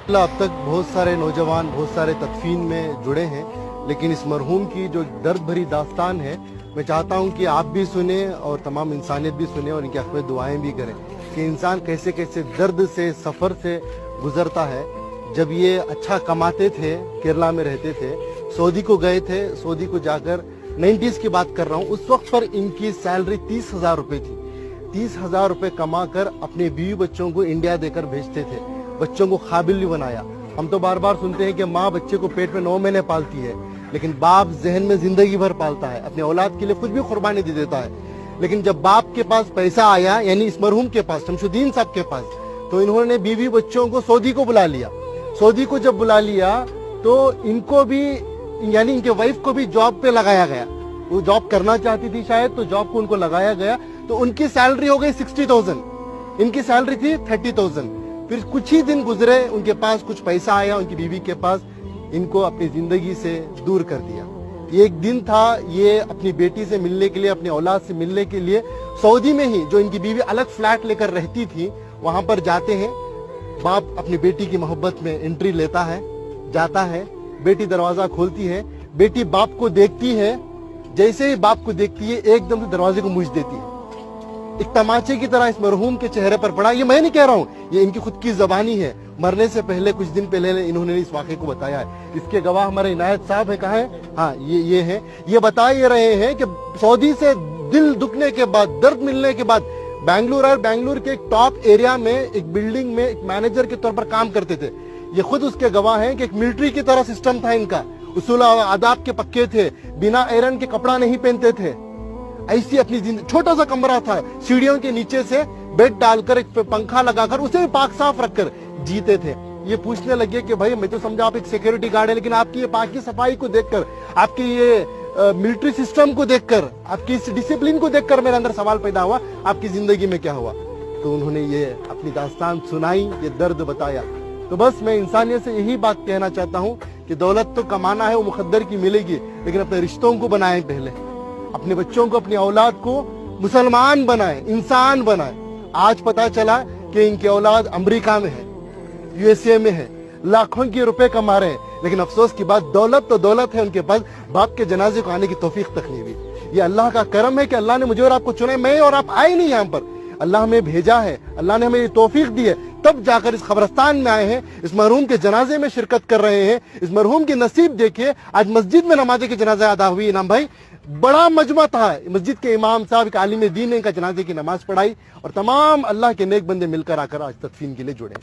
अब तक बहुत सारे नौजवान बहुत सारे तदफीन में जुड़े हैं, लेकिन इस मरहूम की जो दर्द भरी दास्तान है, मैं चाहता हूं कि आप भी सुने और तमाम इंसानियत भी सुने और इनके हक़ में दुआएं भी करें कि इंसान कैसे कैसे दर्द से सफ़र से गुजरता है। जब ये अच्छा कमाते थे, केरला में रहते थे, सऊदी को गए थे, सऊदी को जाकर 90s की बात कर रहा हूँ, उस वक्त पर इनकी सैलरी 30,000 रुपये थी। 30,000 रुपये कमा कर अपने बीवी बच्चों को इंडिया देकर भेजते थे, बच्चों को काबिल भी बनाया। हम तो बार बार सुनते हैं कि माँ बच्चे को पेट में 9 महीने पालती है, लेकिन बाप जहन में जिंदगी भर पालता है, अपने औलाद के लिए खुद भी कुर्बानी दे देता है। लेकिन जब बाप के पास पैसा आया, यानी इस मरहूम के पास, शमशुद्दीन साहब के पास, तो इन्होंने बीवी बच्चों को सऊदी को बुला लिया। सऊदी को जब बुला लिया तो इनको भी, यानी इनके वाइफ को भी जॉब पे लगाया गया। वो जॉब करना चाहती थी शायद, तो जॉब को उनको लगाया गया, तो उनकी सैलरी हो गई 60,000, इनकी सैलरी थी 30,000। फिर कुछ ही दिन गुजरे, उनके पास कुछ पैसा आया, उनकी बीवी के पास, इनको अपनी जिंदगी से दूर कर दिया। ये एक दिन था, ये अपनी बेटी से मिलने के लिए, अपने औलाद से मिलने के लिए सऊदी में ही, जो इनकी बीवी अलग फ्लैट लेकर रहती थी, वहां पर जाते हैं। बाप अपनी बेटी की मोहब्बत में एंट्री लेता है, जाता है, बेटी दरवाजा खोलती है, बेटी बाप को देखती है, जैसे ही बाप को देखती है एकदम से दरवाजे को मूछ देती है। एक तमाचे की तरह इस मरहूम के चेहरे पर पड़ा। ये मैं नहीं कह रहा हूँ, ये इनकी खुद की जबानी है। मरने से पहले, कुछ दिन पहले इन्होंने इस वाक़े को बताया है। इसके गवाह हमारे इनायत साहब है, कहाँ है? हाँ, ये हैं। ये बता ये रहे हैं कि सऊदी से दिल दुखने के बाद, दर्द मिलने के बाद, बेंगलुरु के एक टॉप एरिया में एक बिल्डिंग में एक मैनेजर के तौर पर काम करते थे। ये खुद उसके गवाह हैं कि एक मिलिट्री की तरह सिस्टम था इनका, उसूल आदाब के पक्के थे, बिना आयरन के कपड़ा नहीं पहनते थे। ऐसी अपनी जिंदगी, छोटा सा कमरा था, सीढ़ियों के नीचे से बेड डालकर, एक पंखा लगाकर, उसे भी पाक साफ रखकर जीते थे। ये पूछने लगे कि भाई मैं तो समझा आप एक सिक्योरिटी गार्ड है, लेकिन आपकी ये पाकी सफाई को देखकर, आपकी ये मिलिट्री सिस्टम को देखकर, आपकी इस डिसिप्लिन को देखकर मेरे अंदर सवाल पैदा हुआ, आपकी जिंदगी में क्या हुआ? तो उन्होंने ये अपनी दास्तान सुनाई, ये दर्द बताया। तो बस मैं इंसानियत से यही बात कहना चाहता हूँ कि दौलत तो कमाना है, वो मुकद्दर की मिलेगी, लेकिन अपने रिश्तों को बनाएं पहले, अपने बच्चों को, अपनी औलाद को मुसलमान बनाएं, इंसान बनाएं। आज पता चला कि इनकी औलाद अमेरिका में है, यूएसए में है, लाखों के रुपए कमा रहे हैं, लेकिन अफसोस की बात, दौलत तो दौलत है, उनके पास बाप के जनाजे को आने की तौफीक तक नहीं हुई। ये अल्लाह का करम है कि अल्लाह ने मुझे और आपको चुना है। मैं और आप आए नहीं यहाँ पर, अल्लाह हमें भेजा है, अल्लाह ने हमें ये तौफीक दी है, तब जाकर इस कब्रिस्तान में आए हैं, इस मरहूम के जनाजे में शिरकत कर रहे हैं। इस मरहूम की नसीब देखिए, आज मस्जिद में नमाज के जनाजा अदा हुई। इनाम भाई, बड़ा मजमा था, मस्जिद के इमाम साहब, एक आलिम दीन ने इनका जनाजे की नमाज पढ़ाई, और तमाम अल्लाह के नेक बंदे मिलकर आकर आज तदफीन के लिए जुड़े।